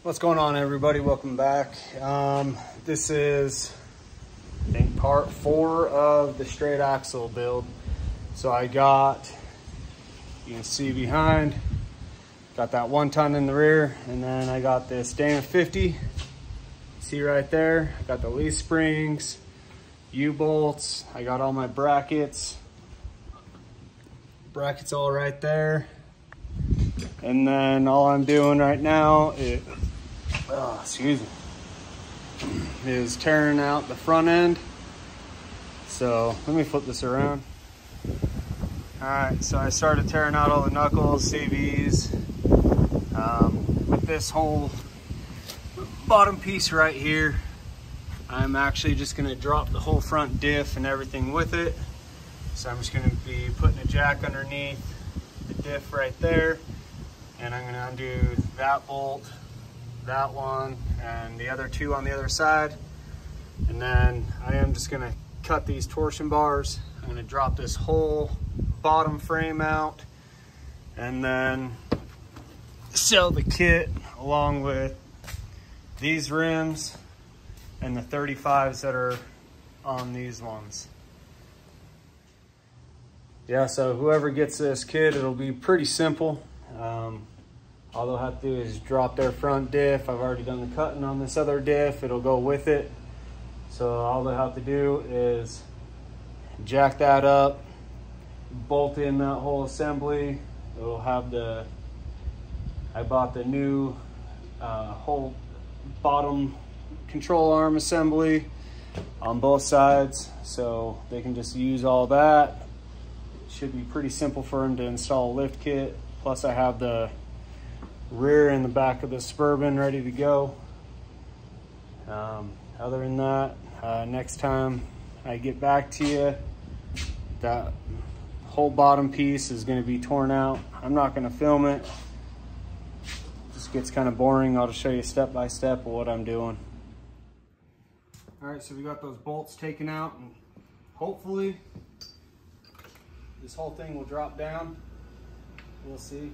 What's going on, everybody? Welcome back. This is, I think, part 4 of the straight axle build. So I got, you can see behind, got that 1 ton in the rear, and then I got this Dana 50. See right there, I got the leaf springs, U-bolts. I got all my brackets all right there. And then all I'm doing right now is, is tearing out the front end. So let me flip this around. All right, so I started tearing out all the knuckles, CVs. With this whole bottom piece right here, I'm actually just gonna drop the whole front diff and everything with it. So I'm just gonna be putting a jack underneath the diff right there. And I'm gonna undo that bolt, that one, and the other 2 on the other side. And then I am just gonna cut these torsion bars. I'm gonna drop this whole bottom frame out and then sell the kit along with these rims and the 35s that are on these ones. Yeah, so whoever gets this kit, it'll be pretty simple. All they'll have to do is drop their front diff. I've already done the cutting on this other diff. It'll go with it. So all they'll have to do is jack that up, bolt in that whole assembly. It'll have the, I bought the new whole bottom control arm assembly on both sides. So they can just use all that. It should be pretty simple for them to install a lift kit. Plus I have the rear and the back of the Suburban ready to go. Other than that, next time I get back to you, that whole bottom piece is going to be torn out. I'm not going to film it. It just gets kind of boring. I'll just show you step by step of what I'm doing. All right, so we got those bolts taken out, and hopefully this whole thing will drop down. We'll see.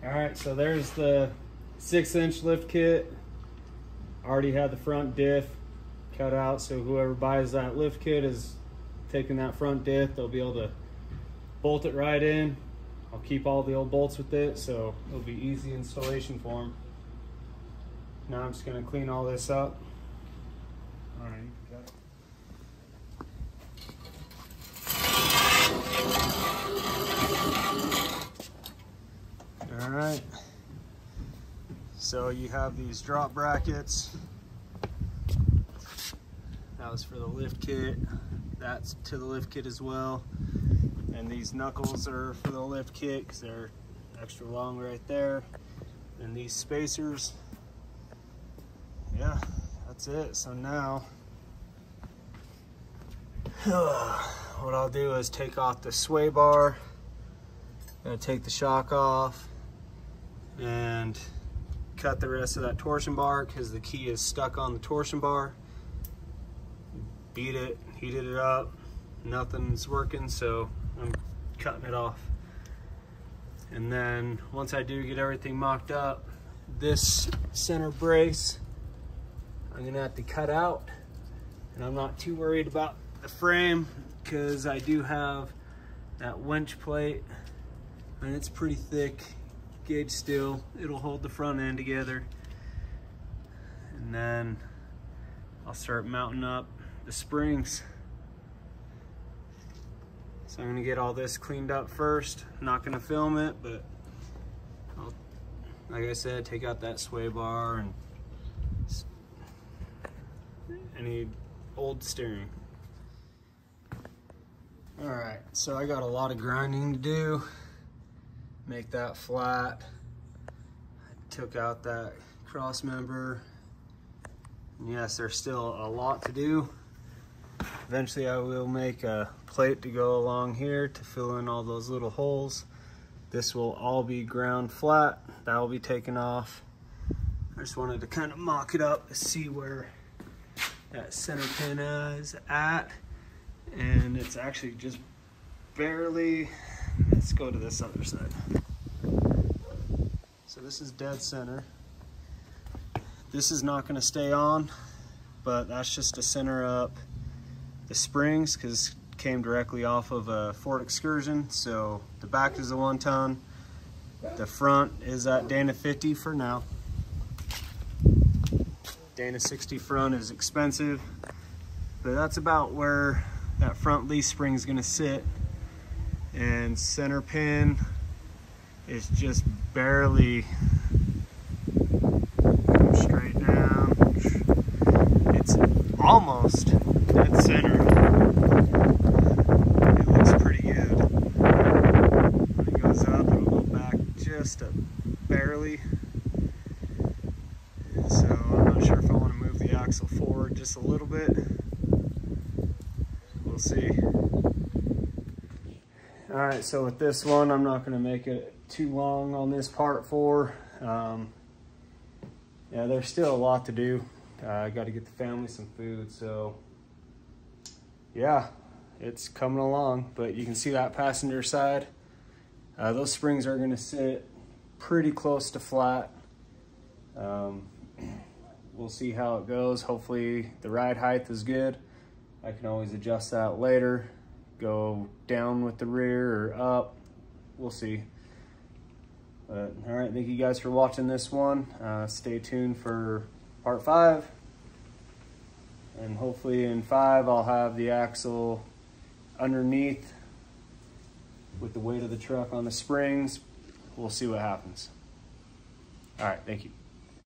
All right, so there's the 6-inch lift kit. Already had the front diff cut out, so whoever buys that lift kit is taking that front diff. They'll be able to bolt it right in. I'll keep all the old bolts with it, so it'll be easy installation for them. Now I'm just gonna clean all this up. All right, got it. All right, so you have these drop brackets. That was for the lift kit. That's to the lift kit as well. And these knuckles are for the lift kit because they're extra long right there. And these spacers. Yeah, that's it. So now, what I'll do is take off the sway bar. I'm gonna take the shock off and cut the rest of that torsion bar because the key is stuck on the torsion bar. Beat it, heated it up, nothing's working, so I'm cutting it off. And then once I do get everything mocked up, this center brace I'm gonna have to cut out, and I'm not too worried about the frame because I do have that winch plate and it's pretty thick gauge steel. It'll hold the front end together. And then I'll start mounting up the springs. So I'm gonna get all this cleaned up first. I'm not gonna film it, but I'll, like I said, take out that sway bar and any old steering. All right, so I got a lot of grinding to do. Make that flat. I took out that cross member And yes, there's still a lot to do. Eventually I will make a plate to go along here to fill in all those little holes. This will all be ground flat. That will be taken off. I just wanted to kind of mock it up to see where that center pin is at. And it's actually just barely, let's go to this other side. So this is dead center. This is not gonna stay on, but that's just to center up the springs because it came directly off of a Ford Excursion. So the back is a 1 ton. The front is at Dana 50 for now. Dana 60 front is expensive, but that's about where that front leaf spring is gonna sit. And center pin is just barely straight down. It's almost dead center. It looks pretty good. When it goes up, it'll go back just barely. So I'm not sure if I want to move the axle forward just a little bit. We'll see. All right, so with this one, I'm not going to make it too long on this part 4. Yeah, there's still a lot to do. I got to get the family some food, so yeah, it's coming along. But you can see that passenger side. Those springs are going to sit pretty close to flat. We'll see how it goes. Hopefully the ride height is good. I can always adjust that later. Go down with the rear or up. We'll see. But all right, thank you guys for watching this one. Stay tuned for part 5. And hopefully in 5, I'll have the axle underneath with the weight of the truck on the springs. We'll see what happens. All right, thank you.